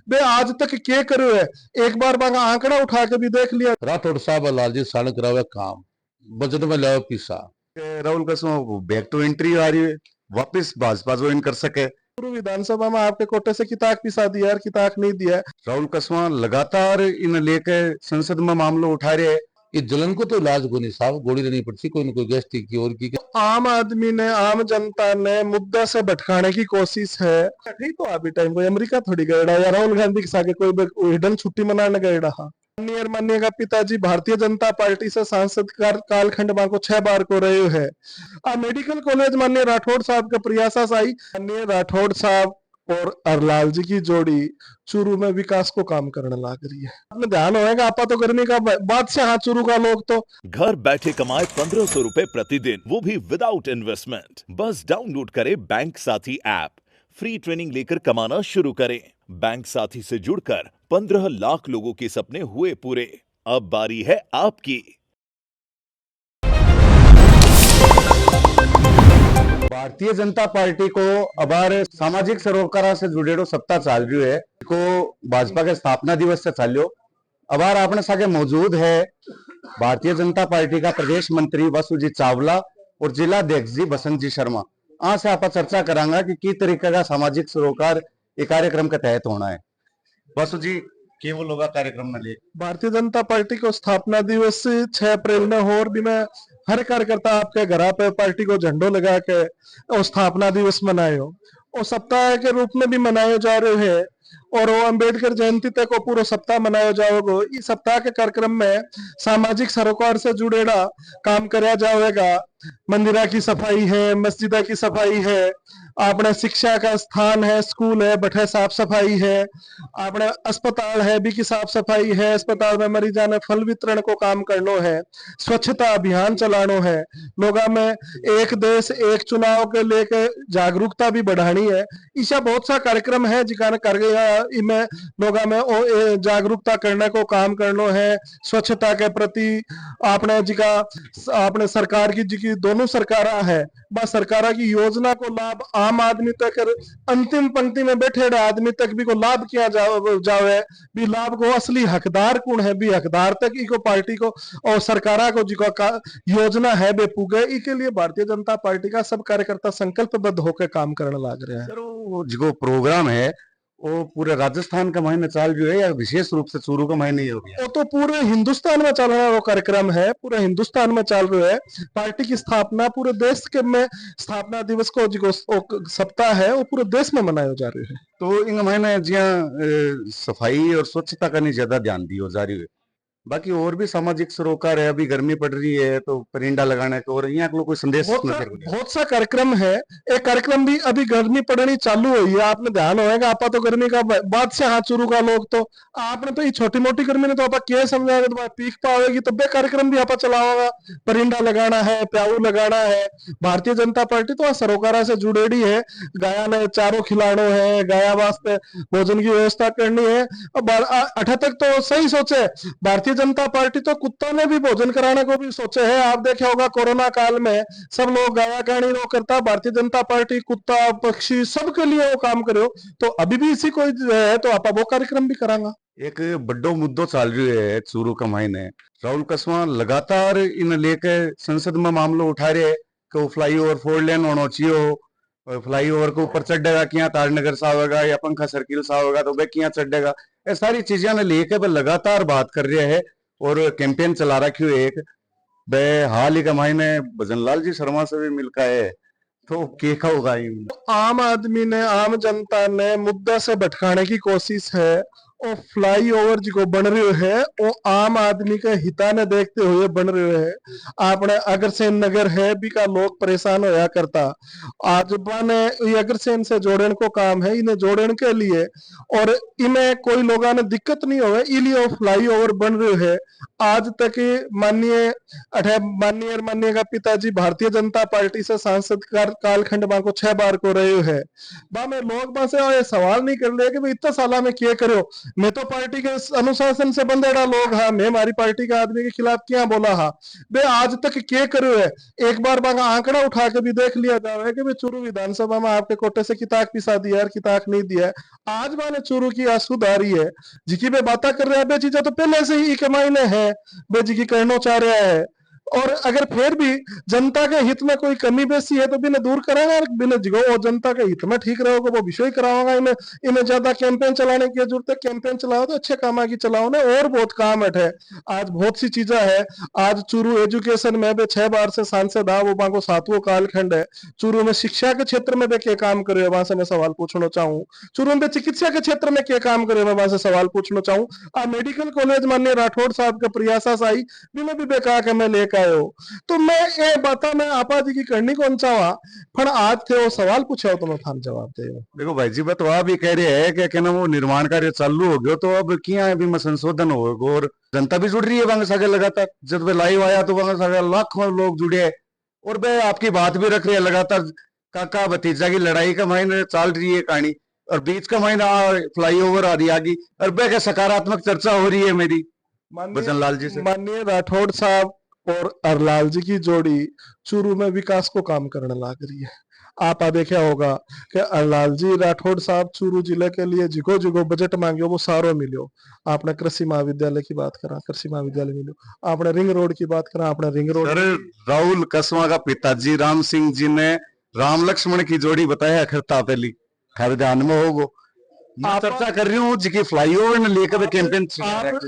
बे आज तक क्या करो है, एक बार बागा आंकड़ा उठा के भी देख लिया। राठौड़ साहब लालजी साण करावे काम, बजट में लाओ पीसा। राहुल कसम बैक टू एंट्री आ रही है, वापस भाजपा ज्वाइन कर सके। पूर्व विधानसभा में आपके कोटे से किताब पिसा दिया यार, किताब नहीं दिया। राहुल कसवा लगातार इन लेके संसद में मामलो उठा रहे हैं। इस जलन को तो इलाज को नहीं साहब, गोली लेनी पड़ती कोई ना कोई गैस्ट्रिक की और की। आम आदमी ने, आम जनता ने मुद्दा से भटकाने की कोशिश है। ठीक तो अभी टाइम कोई अमेरिका थोड़ी गएड़ा या राहुल गांधी के साथ कोई हिडन छुट्टी मनाने गएड़ा। हाँ, माननीय का पिताजी भारतीय जनता पार्टी से सांसद कालखंड में को 6 बार को रहे है। मेडिकल कॉलेज माननीय राठौड़ साहब का प्रयास आई। माननीय राठौड़ साहब और अरलाल जी की जोड़ी चूरू में विकास को काम करने लग रही है। आपने ध्यान होगा, आपा तो गर्मी का बादशाह हाँ, चूरू का लोग तो घर बैठे कमाए 1500 रुपए प्रतिदिन, वो भी विदाउट इन्वेस्टमेंट। बस डाउनलोड करें बैंक साथी ऐप, फ्री ट्रेनिंग लेकर कमाना शुरू करें। बैंक साथी से जुड़कर 15 लाख लोगों के सपने हुए पूरे। अब बारी है आपकी। भारतीय जनता पार्टी को अबार सामाजिक सरोकारा से जुड़ेड़ो सप्ताह चाल रही है, को भाजपा के स्थापना दिवस से चाल्यो। अबार आपने सागे मौजूद है भारतीय जनता पार्टी का प्रदेश मंत्री वासुजी चावला और जिला अध्यक्ष जी बसंत जी शर्मा। आज से आप चर्चा करांगा कि किस तरीके का सामाजिक सरोकार ये कार्यक्रम के तहत होना है। वासु जी केवल होगा कार्यक्रम में ले भारतीय जनता पार्टी को स्थापना दिवस 6 अप्रैल में हो, और भी मैं हर कार्यकर्ता आपके घर पे पार्टी को झंडो लगा के और स्थापना दिवस मनायो और सप्ताह के रूप में भी मनाए जा रहे हैं। और वो अम्बेडकर जयंती तक वो पूरा सप्ताह मनाया जाएगा। इस सप्ताह के कार्यक्रम में सामाजिक सरोकार से जुड़ेड़ा काम कराया जाएगा। मंदिरा की सफाई है, मस्जिदा की सफाई है, अपने शिक्षा का स्थान है, स्कूल है, बठे साफ सफाई है, अपने अस्पताल है भी की साफ सफाई है, अस्पताल में मरीजा ने फल वितरण को काम करनो है, स्वच्छता अभियान चलानो है, लोगों में एक देश एक चुनाव के लेके जागरूकता भी बढ़ानी है। ऐसा बहुत सा कार्यक्रम है जिका कर इनमें लोगों में जागरूकता करने को काम करनो है। स्वच्छता के प्रति आपने जिका आपने सरकार की जिकी दोनों सरकारा है, बस सरकारा की योजना को लाभ आम आदमी तक, अंतिम पंक्ति में बैठे आदमी तक भी को लाभ किया जावे भी लाभ को असली हकदार कौन है भी हकदार तक इको पार्टी को और सरकारा को जिको योजना है बे पुगे। इसके लिए भारतीय जनता पार्टी का सब कार्यकर्ता संकल्पबद्ध होकर काम करने लग रहे हैं। सर वो जो प्रोग्राम है वो पूरे राजस्थान का महीने चाल रही है या विशेष रूप से चूरू का महीने ही हो गया? वो तो पूरे हिंदुस्तान में चल रहा है, वो कार्यक्रम है पूरे हिंदुस्तान में चल रहा है। पार्टी की स्थापना पूरे देश के में स्थापना दिवस को जो सप्ताह है वो पूरे देश में मनाया जा रहा है। तो इन महीने जिया सफाई और स्वच्छता का नहीं ज्यादा ध्यान दियो जा रही है, बाकी और भी सामाजिक सरोकार है। अभी गर्मी पड़ रही है तो परिंडा लगाने को और यहाँ कोई संदेश बहुत सा कार्यक्रम है। एक कार्यक्रम भी अभी गर्मी पड़नी चालू हुई है, आपने ध्यान होगा। आपा तो गर्मी का बाद से हाथ चुरू का लोग तो आपने तो ये छोटी मोटी गर्मी ने तो आप क्या समझाएगा, तो पीक पावेगी तो बे कार्यक्रम भी आप चलाओगा। परिंडा लगाना है, प्याऊ लगाना है। भारतीय जनता पार्टी तो सरोकारा से जुड़ेड़ी है, गाया ने चारों खिलाड़ो है, गाया वास्ते भोजन की व्यवस्था करनी है। अब 8 तक तो सही सोचे भारतीय जनता पार्टी तो कुत्ता ने भी भोजन कराने को भी सोचे है। आप देखे होगा कोरोना काल में सब लोग गाया गाड़ी रो करता, भारतीय जनता पार्टी कुत्ता पक्षी सबके लिए वो काम करो। तो अभी भी इसी कोई है तो आप वो कार्यक्रम भी करांगा। एक बड़ो मुद्दो चल रही है चूरू का महीने, राहुल कसवा लगातार इन लेके संसद में मामलो उठा रहे कि फ्लाईओवर 4 लेन होना चाहिए, फ्लाईओवर के ऊपर चढ़ेगा क्या तारनगर सा होगा या पंखा सर्किल सा होगा तो वे क्या चढ़ेगा, ये सारी चीजें ने लेके लगातार बात कर रहे हैं और कैंपेन चला रखी है। एक बे हाल ही का महीने भजन लाल जी शर्मा से भी मिलका है, तो क्या होगा? आम आदमी ने, आम जनता ने मुद्दा से भटकाने की कोशिश है और फ्लाईओवर जो बन रहे है वो आम आदमी के हिता ने देखते हुए बन रहे है। आपने अग्रसेन नगर है भी का लोग परेशान होया करता, आज ने अग्रसेन से जोड़ने को काम है, इन्हें जोड़ने के लिए और इन्हें कोई लोगों ने दिक्कत नहीं हो इसलिए वो फ्लाईओवर बन रहे है। आज तक माननीय का पिताजी भारतीय जनता पार्टी से सांसद कालखंड में को 6 बार को रहे है। बा में लोग बा से सवाल नहीं कर रहे कि भाई इतना साल में क्या करो, मैं तो पार्टी के अनुशासन से बंधेड़ा लोग हाँ, मैं हमारी पार्टी के आदमी के खिलाफ क्या बोला हाँ। बे आज तक क्या करो है, एक बार बागा आंकड़ा उठा के भी देख लिया जाए कि चूरू विधानसभा में आपके कोटे से किताब पिसा दिया है, किताब नहीं दिया है। आज माने चूरू की आंसू आ रही है, जिकी बे बातें कर रहे हैं, बे चीजें तो पहले से ही कमाई ने है, बे जी की कहना चाह रहा है। और अगर फिर भी जनता के हित में कोई कमी बेसी है तो बिना दूर कराएंगे, बिना जिगो और जनता के हित में ठीक रहोगे वो विषय कराऊंगा। इन्हें इन्हें ज्यादा कैंपेन चलाने की जरूरत है, कैंपेन चलाओ तो अच्छे काम की चलाओ ने, और बहुत काम है। आज बहुत सी चीजें है। आज चूरू एजुकेशन में भी 6 बार से सांसद आ, वो को 7वां कालखंड है। चूरू में शिक्षा के क्षेत्र में भी क्या काम करे, वहां से मैं सवाल पूछना चाहूँ। चूरू में चिकित्सा के क्षेत्र में क्या काम करे, मैं वहां से सवाल पूछना चाहूँ। आ मेडिकल कॉलेज माननीय राठौड़ साहब का प्रयासा आई भी मैं भी बेकार के मैं लेकर आयो, तो मैं ये बता मैं आपा जी की करनी कौन चाहवा, पर आज थे वो सवाल पूछा तो मैं थान जवाब दे। देखो भाई जी, बात वह भी कह रहे हैं कि क्या ना वो निर्माण कार्य चालू हो गयो, तो अब क्या है भी में संशोधन हो, और जनता भी जुड़ रही है वहां सागे लगातार। जब वे लाइव आया तो वहां सागे लाखों लोग जुड़े हैं, और वे आपकी बात भी रख रहे हैं लगातार। काका भतीजा की लड़ाई का महीने चल रही है कहानी, और बीच का महीना फ्लाईओवर आ रही आगे, और वे क्या सकारात्मक चर्चा हो रही है मेरी बचन लाल जी से। माननीय राठौड़ साहब और अरलाल जी की जोड़ी चूरू में विकास को काम करने लग रही है। आप देखा होगा कि अरलाल जी राठौड़ साहब चूरू जिले के लिए जिगो जिगो बजट मांगियो वो सारो मिलियो। आपने कृषि महाविद्यालय की बात करा, कृषि महाविद्यालय मिलियो। आपने रिंग रोड की बात करा, आपने रिंग रोड। सर, राहुल कसवा का पिताजी राम सिंह जी ने राम लक्ष्मण की जोड़ी बताया खरता पहली, खैर ध्यान में होगो। मैं चर्चा कर रही हूँ जी फ्लाईओवर ने लेकर कैंपेन।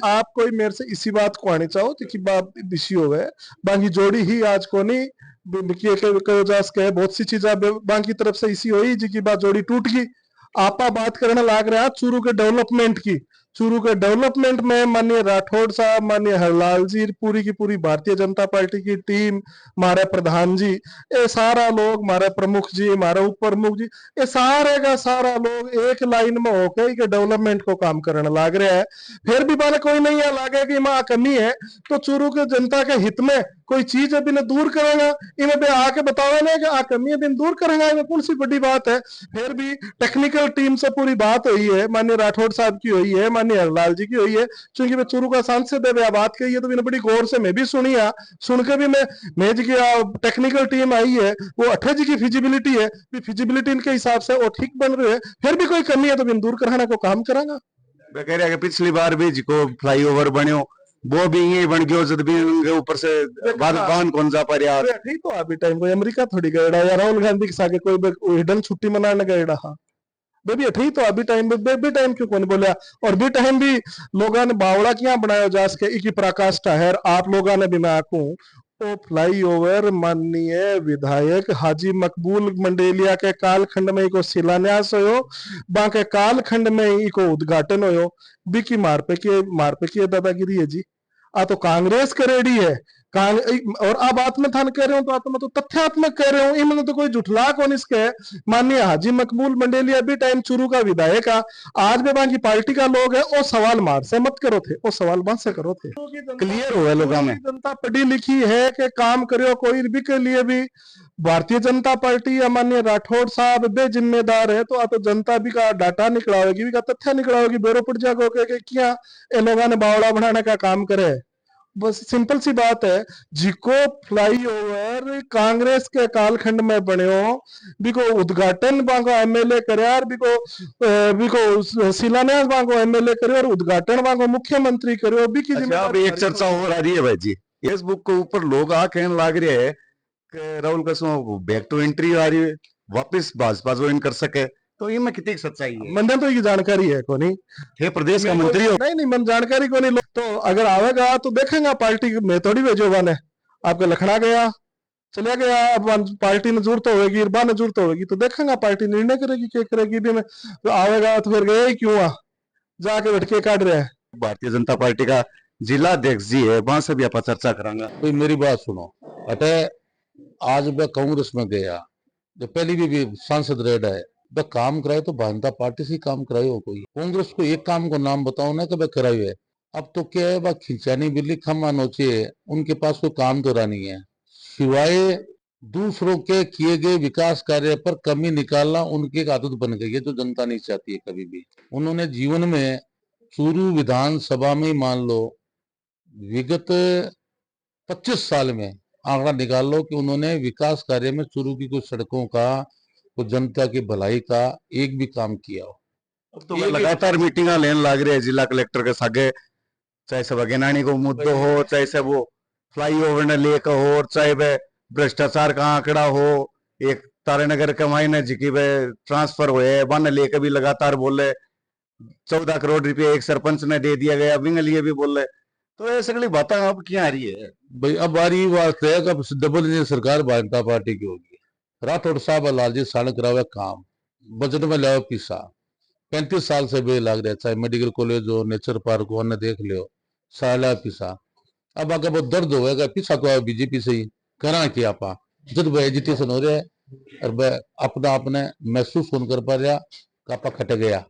आप कोई मेरे से इसी बात को आने चाहो कि बात दिशी हो गए, बाकी जोड़ी ही आज को नहीं बहुत सी चीजें बाकी तरफ से इसी हुई जी की बात जोड़ी टूट गई। आपा बात करने लाग रहे हैं चूरू के डेवलपमेंट की। चूरू के डेवलपमेंट में माननीय राठौड़ साहब, माननीय हरलाल जी, पूरी की पूरी भारतीय जनता पार्टी की टीम, हमारे प्रधान जी, ये सारा लोग, हमारे प्रमुख जी, हमारे उप प्रमुख जी, ये सारे का सारा लोग एक लाइन में होकर के डेवलपमेंट को काम करने लाग रहे हैं। फिर भी माने कोई नहीं है लागे कि माँ कमी है, तो चूरू के जनता के हित में कोई चीज है बिना दूर करेगा, इन्हें भी आके बतावे ना कि आ कमी है बिन दूर करेगा, इन्हें कौन सी बड़ी बात है। फिर भी टेक्निकल टीम से पूरी बात हुई है, माननीय राठौड़ साहब की हुई है, माननीय हरलाल जी की हुई है। चूंकि मैं चूरू का सांसद है, बात कही है तो मैंने बड़ी गौर से मैं भी सुनी है, सुन के भी मैं जी की टेक्निकल टीम आई है, वो 18 जी की फिजिबिलिटी है, फिजिबिलिटी इनके हिसाब से वो ठीक बन रही है। फिर भी कोई कमी है तो बिन दूर कराने को काम करांगा। मैं कह रहा कि पिछली बार भी जिको फ्लाईओवर बन्यो वो भी यही बन गयो, जब भी उनके ऊपर से वाहन कौन जा पा रहा। ठीक तो अभी टाइम कोई अमेरिका थोड़ी गएड़ा या राहुल गांधी के सागे कोई हिडन छुट्टी मनाने गएड़ा। हाँ बेबी ठीक तो अभी टाइम बेबी टाइम क्यों कौन बोलिया। और भी टाइम भी लोगों ने बावड़ा क्या बनाया जा सके इकी प्रकाश ठहर आप लोगों ने भी मैं आकूं तो फ्लाईओवर माननीय विधायक हाजी मकबूल मंडेलिया के कालखंड में इको शिलान्यास हो, बाके कालखंड में इको उद्घाटन हो। बिकी मारपे की दादागिरी है जी, आ तो कांग्रेस करेड़ी है। और अब बात में थान कह रहे हो तो मैं तो तथ्यात्मक कह रहे हूँ, इन्होंने तो कोई जुठला कौन इसके। माननीय हाजी मकबूल मंडेलिया भी टाइम चूरू का विधायक आज भी बाकी पार्टी का लोग है, वो सवाल मार से मत करो थे, वो सवाल मत से करो थे। क्लियर हुआ लोगों में जनता पढ़ी लिखी है कि काम करो कोई भी के लिए भी। भारतीय जनता पार्टी या माननीय राठौड़ साहब बे जिम्मेदार है, तो आ तो जनता भी का डाटा निकला होगी, भी का तथ्य निकला होगी, बेरो पड़ जाएगा क्या ये लोगों ने बावड़ा बनाने का काम करे। बस सिंपल सी बात है, जिको फ्लाईओवर कांग्रेस के कालखंड में बन्यो, बिको उद्घाटन बांगो एमएलए करे, और बिको शिलान्यास बांगो एमएलए करे, और उद्घाटन बांगो मुख्यमंत्री करे। अच्छा, अब एक चर्चा और आ रही है भाई जी, फेसबुक के ऊपर लोग कहने लग रहे हैं कि राहुल कसवा बैक टू एंट्री आ रही है, वापस भाजपा ज्वाइन कर सके, तो ये में कितनी सच्चाई है? मैंने तो ये जानकारी है को नहीं, हे प्रदेश का मंत्री हो? नहीं मन जानकारी को नहीं। तो अगर आवेगा तो देखेंगे, पार्टी में थोड़ी भेजो ने आपके लखना गया चला गया, अब पार्टी ने जरूरत होगी, इरबा ने जरूरत होगी तो देखेंगे, पार्टी निर्णय करेगी क्या करेगी। भी में तो आवेगा तो फिर गए क्यों जाके बैठ के काट रहे हैं। भारतीय जनता पार्टी का जिला अध्यक्ष जी है, वहां से भी आप चर्चा करांगा। भाई मेरी बात सुनो, अटे आज वह कांग्रेस में गया, जो पहली भी सांसद रेड है, वह काम कराए तो जनता पार्टी से ही काम कराए हो। कोई कांग्रेस को एक काम को नाम बताओ ना कि वह कराए है। अब तो क्या है, वह खिंचानी बिल्ली खम्मा नोचे, उनके पास कोई काम तो रहा नहीं है, सिवाय दूसरों के किए गए विकास कार्य पर कमी निकालना उनकी एक आदत बन गई है, जो जनता नहीं चाहती है कभी भी। उन्होंने जीवन में चूरू विधानसभा में मान लो विगत 25 साल में आंकड़ा निकाल लो कि उन्होंने विकास कार्य में चूरू की कुछ सड़कों का, कुछ जनता की भलाई का एक भी काम किया हो। अब तो लगातार मीटिंगा लेने लग रहे हैं जिला कलेक्टर के सागे, चाहे सब अगेनानी को मुद्दो हो, चाहे सब वो फ्लाईओवर ने लेकर हो, और चाहे वह भ्रष्टाचार का आंकड़ा हो। एक तारानगर के मायने जिकी वे ट्रांसफर हुए वन लेकर भी लगातार बोले, 14 करोड़ रुपए एक सरपंच ने दे दिया गया, विंग लिए भी बोले। तो ये सगली बातें अब क्या आ रही है भाई? अब बारी बात है कि अब डबल इंजन सरकार भारतीय जनता पार्टी की होगी। राठौड़ साहब लालजी साल करावे काम, बजट में लाओ पिसा, 35 साल से बे लाग रहा, चाहे मेडिकल कॉलेज हो, नेचर पार्क हो, अन्य देख लियो, साला पिसा। अब अगर वो दर्द होगा पिछा तो आए बीजेपी से ही करा कि आपा जब वह एजिटेशन हो रहा है और वह अपना आपने महसूस होने कर पा रहा कि आपा खट गया।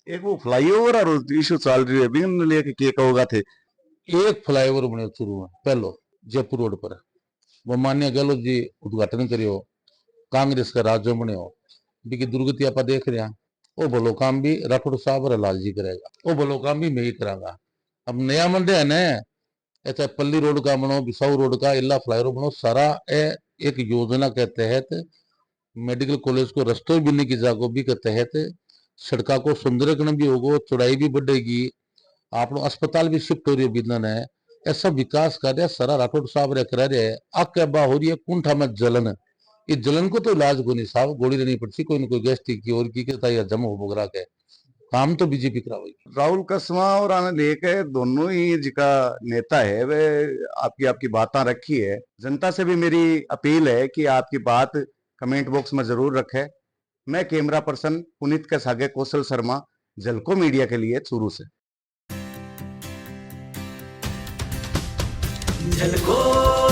एक वो फ्लाईओवर और इशू चल रही है, विंग लेके के कहोगा थे। एक फ्लाईओवर बने शुरू में पहलो जयपुर रोड पर, वो मान्य गहलोत जी उद्घाटन करियो, कांग्रेस का राज्य बने हो, बिकी दुर्गति आप देख रहे हैं। वो भलो काम भी राठौड़ साहब और लाल जी करेगा, वो भलो काम भी मैं ही करांगा। अब नया मंडे है ना, ऐसा पल्ली रोड का बनो, बिसाऊ रोड का, इला फ्लाईओवर बनो, सारा एक योजना के तहत मेडिकल कॉलेज को रस्तों बनने की जगह भी के तहत सड़का को सुंदरीकरण भी होगा, चौड़ाई भी बढ़ेगी, आप लोग अस्पताल भी शिफ्ट हो रही है बिदन है। ऐसा विकास कार्य सारा राठौड़ साहब रे करा रहे है। आग बा हो रही है कुंठा में जलन, इस जलन को तो इलाज को नहीं साहब, गोली लेनी पड़ती कोई ना कोई गैस्ट्रिक की और की कहता है जम हो बगरा के काम तो बीजेपी करावेगी। राहुल कसवा और आनंद लेके दोनों ही जिका नेता है वे आपकी बातें रखी है। जनता से भी मेरी अपील है कि आपकी बात कमेंट बॉक्स में जरूर रखें। मैं कैमरा पर्सन पुनीत के सागे कौशल शर्मा, झलको मीडिया के लिए चूरू से। झलको